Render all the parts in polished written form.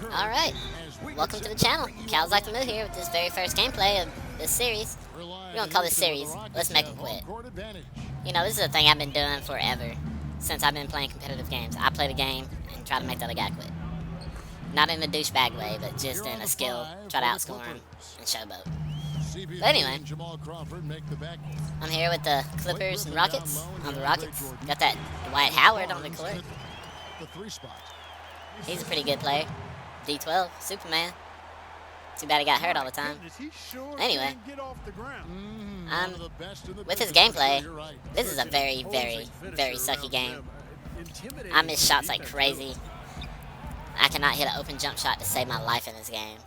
Alright, welcome to the channel. Calzaktamu here with this very first gameplay of this series. We're gonna call this series, Let's Make 'Em Quit. You know, this is a thing I've been doing forever, since I've been playing competitive games. I play the game and try to make the other guy quit. Not in a douchebag way, but just in a skill, try to outscore him and showboat. But anyway, I'm here with the Clippers and Rockets. On the Rockets, got that Dwight Howard on the court. He's a pretty good player. D12, Superman. Too bad he got hurt all the time. Anyway, with his gameplay, this is a very, very, very sucky game. I miss shots like crazy. I cannot hit an open jump shot to save my life in this game.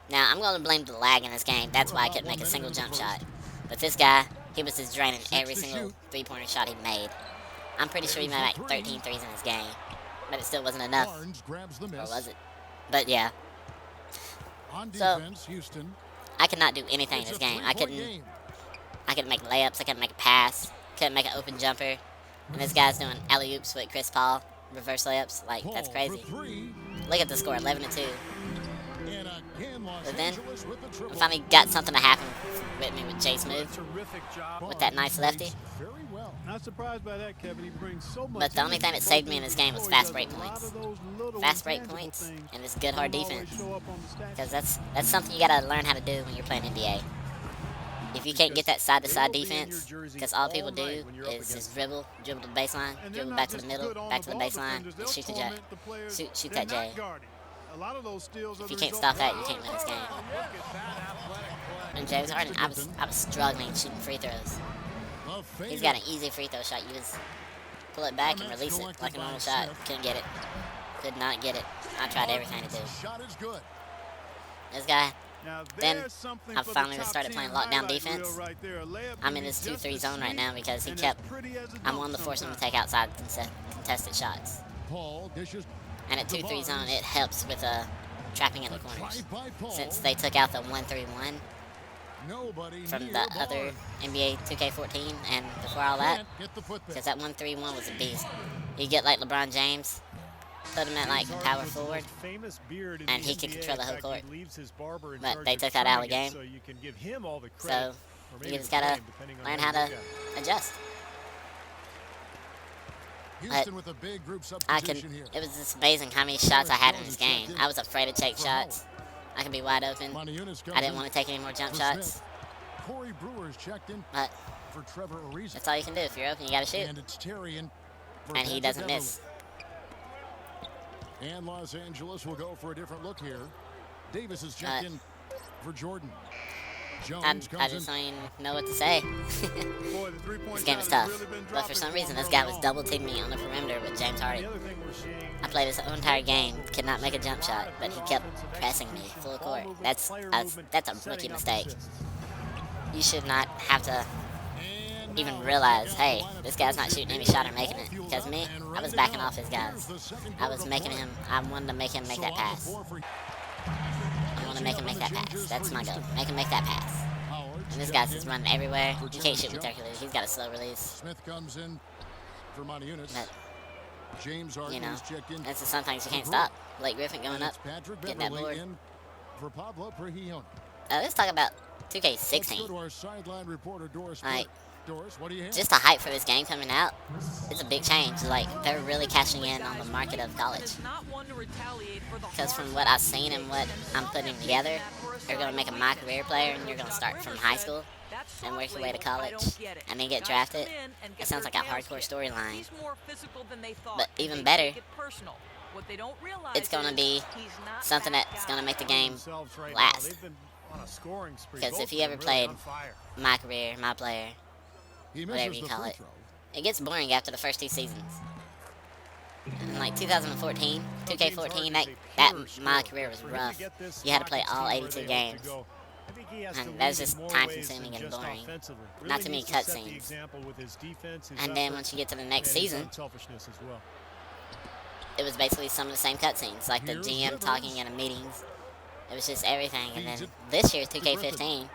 Now, I'm going to blame the lag in this game. That's why I couldn't make a single jump shot. But this guy, he was just draining every single three-pointer shot he made. I'm pretty sure he made like 13 threes in this game. But it still wasn't enough. Or was it? But yeah. So, I could not do anything in this game. I couldn't make layups. I couldn't make a pass. Couldn't make an open jumper. And this guy's doing alley-oops with Chris Paul. Reverse layups. Like, that's crazy. Look at the score, 11-2. But then, I finally got something to happen with me with Jay Smooth. With that nice lefty. Not surprised by that, Kevin. He brings so much. But the only thing that saved me in this game was fast break points. Fast break points and this good hard defense. Because that's something you gotta learn how to do when you're playing NBA. If you can't get that side-to-side defense, because all people do is just dribble to the baseline, dribble back to the middle, back to the baseline, and shoot the J. Shoot that J. If you can't stop that, you can't win this game. And James Harden, I was struggling shooting free throws. He's got an easy free throw shot. You just pull it back and release it like a normal shot. Couldn't get it. Could not get it. I tried everything to do. This guy. Then I finally started playing lockdown defense. I'm in this 2-3 zone right now because I'm one to force him to take outside contested shots. And at 2-3 zone, it helps with trapping in the corners. Since they took out the 1-3-1 from the other NBA 2K14 and before all that, because that 1-3-1 was a beast. You get like LeBron James, put him at like power forward, and he could control the whole court. But they took that out of the game, so you just gotta learn how to adjust. But it was just amazing how many shots I had in this game. I was afraid to take shots. I could be wide open. I didn't want to take any more jump shots. But that's all you can do. If you're open, you gotta shoot. And he doesn't miss. And Los Angeles will go for a different look here. Davis is checked in for Jordan. I just don't even know what to say. This game is tough. But for some reason, this guy was double teaming me on the perimeter with James Harden. I played this whole entire game, could not make a jump shot, but he kept pressing me full court. That's a rookie mistake. You should not have to even realize, hey, this guy's not shooting any shot or making it. Because me, I was backing off his guys. I wanted to make him make that pass. I want to make him make that pass. That's my goal. Make him make that pass. And this guy's just running everywhere. You can't shoot with Hercules. He's got a slow release. But, you know, that's just some things you can't stop. Blake Griffin going up, getting that board. Let's talk about 2K16. Like, just the hype for this game coming out, it's a big change. Like, they're really cashing in on the market of college. Because from what I've seen and what I'm putting together, you're going to make a My Career player and you're going to start from high school and work your way to college and then get drafted. It sounds like a hardcore storyline. But even better, it's going to be something that's going to make the game last. Because if you ever played My Career, My Player, whatever you call it, it gets boring after the first 2 seasons. In like 2014, 2K14, that My Career was rough. You had to play all 82 games. And that was just time-consuming and boring. Not too many cutscenes. And then once you get to the next season, it was basically some of the same cutscenes, like the GM talking in the meetings. It was just everything. And then this year's 2K15,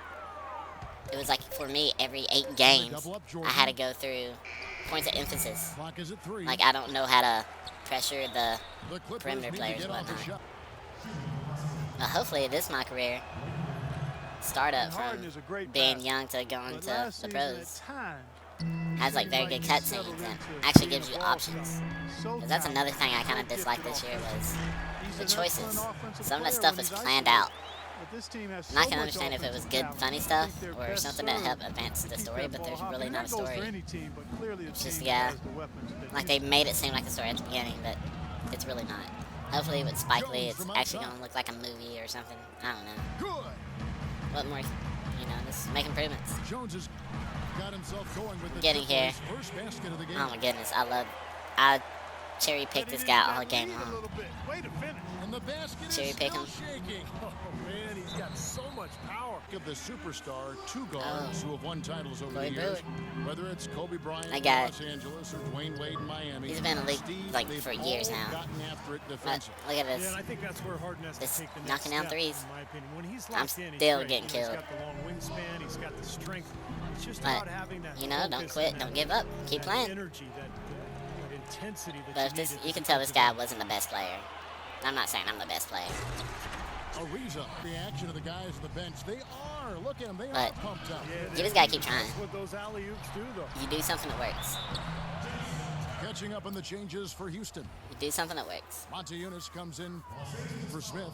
it was like, for me, every 8 games, I had to go through points of emphasis. Like, I don't know how to pressure the perimeter players and whatnot. Well, hopefully it is my career. Startup from Harden is a great being passer, young to going but to last the season at pros. times, Has like very good cutscenes and actually gives you options. 'Cause that's another thing I kind of disliked this year was the choices. Some of the stuff was planned out. And I can understand if it was good, funny stuff or something that helped advance the story, but there's really not a story. It's just, yeah, like they made it seem like a story at the beginning, but it's really not. Hopefully with Spike Lee, it's actually going to look like a movie or something. I don't know. Good. What more, you know, just make improvements. Jones has got himself going with the Getting here. first basket of the game. Oh my goodness, I cherry picked this guy all game long. And the basket Cherry is pick still him. shaking. Oh man, he's got so much power. Give the superstar two guards who have won titles over Corey the years. Brewer. Whether it's Kobe Bryant That in guy- Los Angeles or Dwayne Wade in Miami. He's been in the league, Steve, like, they've for years all now. gotten after it But defensively. look at Yeah, this. and I think that's where Harden has to This take the next knocking down step, threes. in my opinion. When he's I'm locked in, he's still great. getting You know, killed. He's got the long wingspan. He's got the strength. It's just But, about having that you know, don't focus quit, and don't that- give up, keep that playing. Energy, that intensity that But if this, need you at can tell this guy defensive wasn't the best player. I'm not saying I'm the best player. Ariza, the action of the guys on the bench. They are. Look at them. They But- are pumped up. end. You just gotta keep trying. That's what those alley-oops do, though. You do something that works. Catching up on the changes for Houston. You do something that works. Monte Eunice comes in for Smith.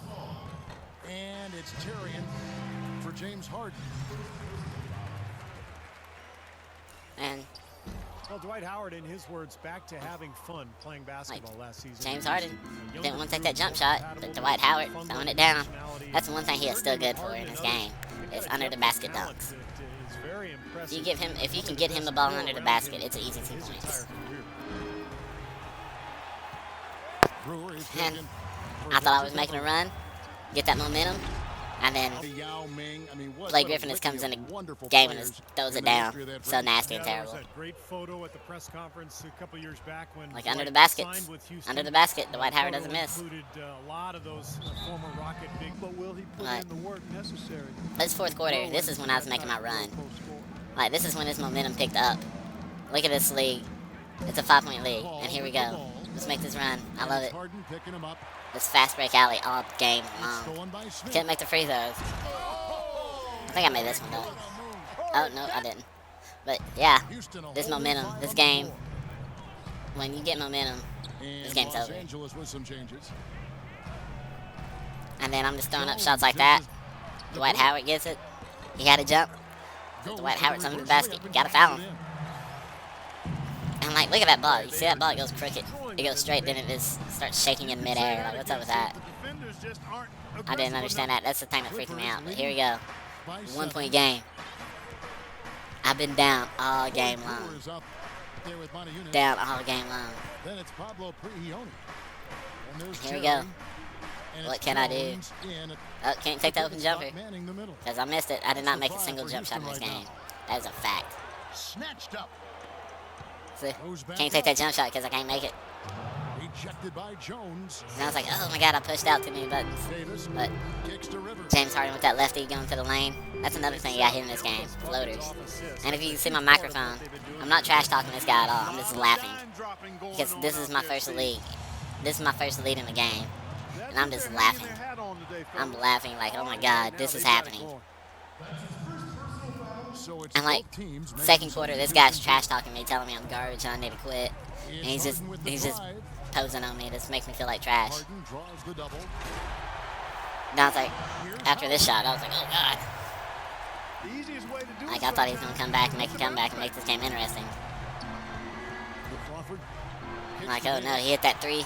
And it's Terrian for James Harden. And Well, Dwight Howard, in his words, back to having fun playing basketball last season. James Harden didn't want to take that jump shot, but Dwight Howard throwing it down. That's the one thing he is still good for in his game, is under the basket dunks. If you give him, if you can get him the ball under the basket, it's an easy 2 points. Brewer is And taken I thought I was making a run, get that momentum, and then Yao Ming. I mean, what Blake a Griffin just comes in litany the of wonderful game and players just throws in it the down. history of that So franchise. nasty and There was terrible. that great photo at the press conference a couple years back when Like under Dwight the basket. signed with Houston. Under the basket, Dwight Howard Photo doesn't miss. Included a lot of those former Rocket big. But will he put Right. in the work necessary? This fourth quarter, this is when I was making my run. Like, this is when his momentum picked up. Look at this lead. It's a 5-point lead, and here we go. Let's make this run. I love it. Harden picking him up. This fast break alley all game long. Stolen by Smith. Couldn't make the free throws. I think I made this one though. Oh no, I didn't. But yeah, Houston a this whole new momentum, 5 this on the game, board. when you get momentum, And this game's Los over. Angeles with some changes. and then I'm just throwing up shots like that. Dwight Howard gets it. He had a jump. Goes Dwight to Howard's the under the reverse basket. layup and Gotta knocks foul it him. in. And like, look at that ball. You see that ball? It goes crooked. It goes straight, then it just starts shaking in midair. Like, what's up with that? I didn't understand that. That's the thing that freaked me out. But here we go. By 1 point 7. game. I've been down all game Brewer long. is up there with Monte Eunice. Down all game long. Then it's Pablo Prigioni. And there's Here we Terry. go. And What it's can I do? Jones in. Oh, can't take the open jumper. Manning the middle. Because I missed it. I did not make a Five single for jump shot in this Houston game. right That is a fact. Snatched up. See? Goes back Can't take up. that jump shot because I can't make it. Rejected by Jones. And I was like, oh my god, I pushed out too many buttons. Davis But kicks to Rivers. James Harden with that lefty going to the lane. That's another thing you got hit in this game. Floaters. And if you can see my microphone, I'm not trash talking this guy at all. I'm just laughing. Because this is my first league. This is my first lead in the game. And I'm just laughing. I'm laughing like, oh my god, this is happening. So it's And like, both teams making second some quarter, this good guy's changes. trash talking me, telling me I'm garbage and I need to quit. And It's he's just Harden with the drive. posing on me. This makes me feel like trash. Harden draws the double. And I was like, after this shot, I was like, oh god. The easiest way to do Like, it I thought he was sometimes gonna come back and make a comeback and make this game interesting. Crawford I'm kicks like, to oh no, Davis. he hit that three.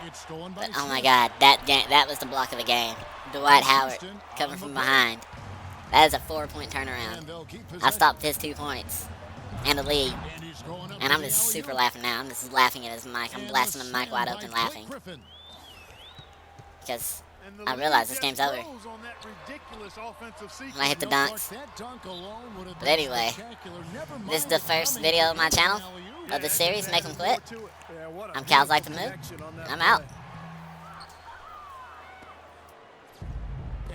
It's stolen by But oh my Smith. god, that was the block of the game. Dwight Howard coming from behind. That is a 4-point turnaround. And they'll keep I possession. stopped his 2 points and the lead. And he's going up And I'm for the just super alley-oop. laughing now. I'm just laughing at his mic. I'm And blasting the the mic slam wide by open Blake laughing. Griffin. Because And the I lead realize this just game's over. grows on that ridiculous offensive sequence. when I hit the No part, dunks. that dunk alone would have But been anyway, spectacular. Never mind this is the first coming video of my from channel an alley-oop. of the series. Make them quit. Yeah, what a I'm Cal's Like beautiful to Move. connection on that I'm play. out.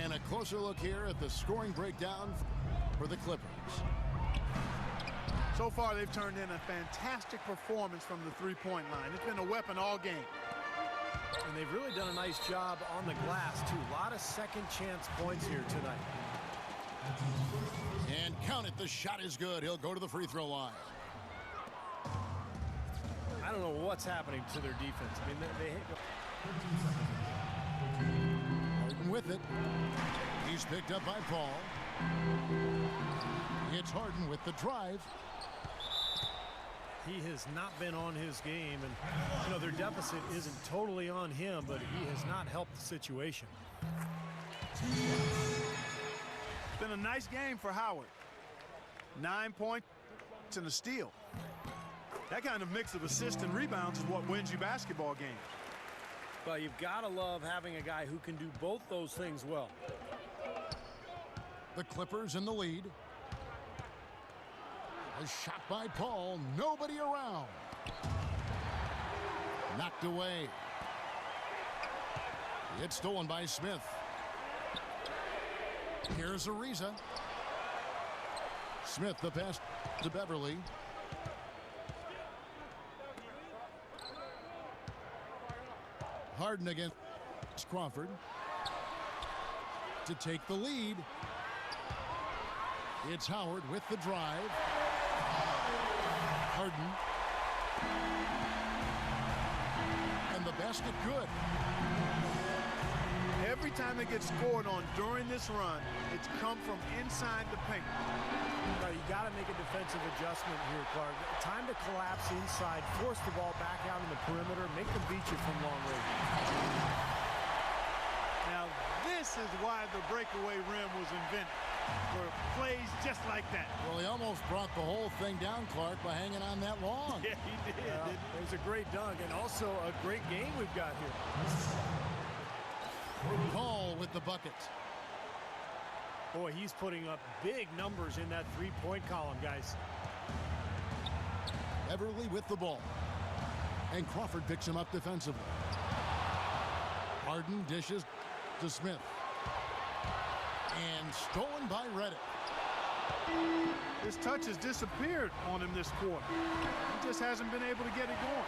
And a closer look here at the scoring breakdown for the Clippers. So far, they've turned in a fantastic performance from the three-point line. It's been a weapon all game. And they've really done a nice job on the glass, too. A lot of second chance points here tonight. And count it, the shot is good. He'll go to the free throw line. I don't know what's happening to their defense. I mean, they Harden with it. He's picked up by Paul. It's Harden with the drive. He has not been on his game, and you know their deficit isn't totally on him, but he has not helped the situation. It's been a nice game for Howard. 9 points and a steal. That kind of mix of assists and rebounds is what wins you basketball games. But you've got to love having a guy who can do both those things well. The Clippers in the lead. A shot by Paul. Nobody around. Knocked away. It's stolen by Smith. Here's Ariza. Smith the pass to Beverly. Harden against Crawford to take the lead. It's Howard with the drive. Harden. And the basket good. Every time they get scored on during this run, it's come from inside the paint. Right, you got to make a defensive adjustment here, Clark. Time to collapse inside, force the ball back out in the perimeter, make them beat you from long range. Now, this is why the breakaway rim was invented, for plays just like that. Well, he almost brought the whole thing down, Clark, by hanging on that long. Yeah, he did. It was a great dunk and also a great game we've got here. Paul with the bucket. Boy, he's putting up big numbers in that three-point column, guys. Beverly with the ball. And Crawford picks him up defensively. Harden dishes to Smith. And stolen by Redick. His touch has disappeared on him this quarter. He just hasn't been able to get it going.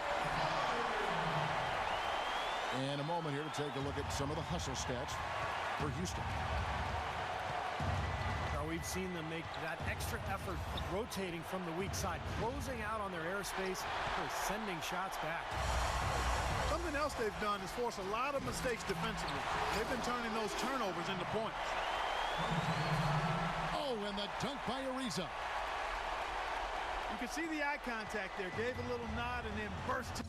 And a moment here to take a look at some of the hustle stats for Houston. Now we've seen them make that extra effort rotating from the weak side, closing out on their airspace, sending shots back. Something else they've done is force a lot of mistakes defensively. They've been turning those turnovers into points. Oh, and the dunk by Ariza. You can see the eye contact there. Gave a little nod and then burst.